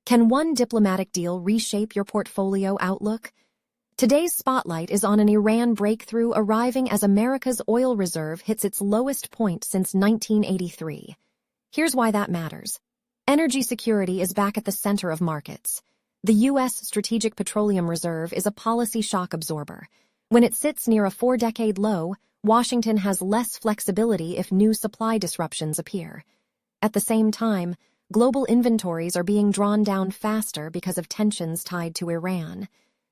Can one diplomatic deal reshape your portfolio outlook? Today's spotlight is on an Iran breakthrough arriving as America's oil reserve hits its lowest point since 1983. Here's why that matters. Energy security is back at the center of markets. The U.S. Strategic Petroleum Reserve is a policy shock absorber. When it sits near a 4-decade low, Washington has less flexibility if new supply disruptions appear. At the same time, global inventories are being drawn down faster because of tensions tied to Iran.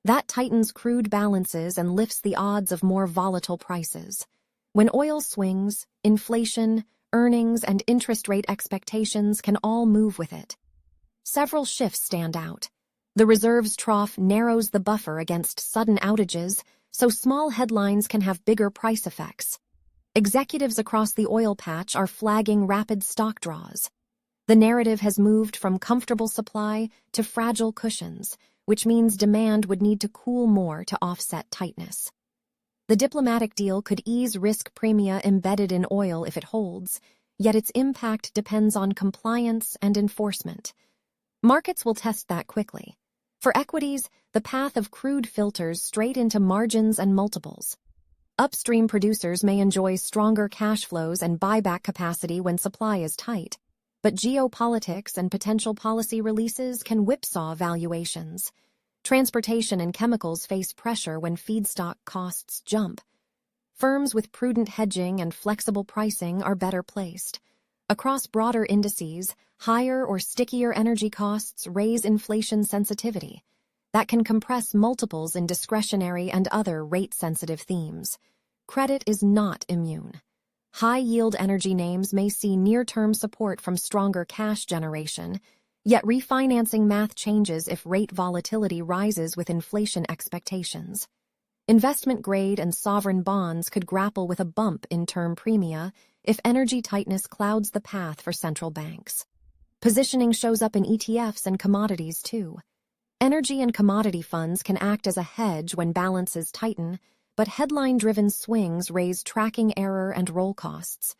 That tightens crude balances and lifts the odds of more volatile prices. When oil swings, inflation, earnings, and interest rate expectations can all move with it. Several shifts stand out. The reserve's trough narrows the buffer against sudden outages, so small headlines can have bigger price effects. Executives across the oil patch are flagging rapid stock draws. The narrative has moved from comfortable supply to fragile cushions, which means demand would need to cool more to offset tightness. The diplomatic deal could ease risk premia embedded in oil if it holds, yet its impact depends on compliance and enforcement. Markets will test that quickly. For equities, the path of crude filters straight into margins and multiples. Upstream producers may enjoy stronger cash flows and buyback capacity when supply is tight, but geopolitics and potential policy releases can whipsaw valuations. Transportation and chemicals face pressure when feedstock costs jump. Firms with prudent hedging and flexible pricing are better placed. Across broader indices, higher or stickier energy costs raise inflation sensitivity. That can compress multiples in discretionary and other rate-sensitive themes. Credit is not immune. High-yield energy names may see near-term support from stronger cash generation, yet refinancing math changes if rate volatility rises with inflation expectations. Investment-grade and sovereign bonds could grapple with a bump in term premia if energy tightness clouds the path for central banks. Positioning shows up in ETFs and commodities, too. Energy and commodity funds can act as a hedge when balances tighten, but headline-driven swings raise tracking error and roll costs.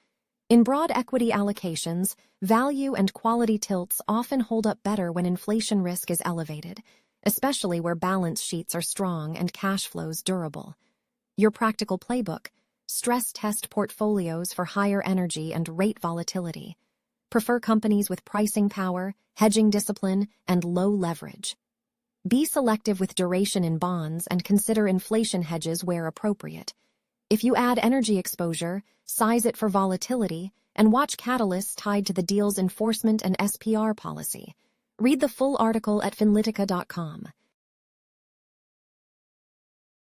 In broad equity allocations, value and quality tilts often hold up better when inflation risk is elevated, especially where balance sheets are strong and cash flows durable. Your practical playbook: stress test portfolios for higher energy and rate volatility. Prefer companies with pricing power, hedging discipline, and low leverage. Be selective with duration in bonds and consider inflation hedges where appropriate. If you add energy exposure, size it for volatility, and watch catalysts tied to the deal's enforcement and SPR policy. Read the full article at finlitica.com.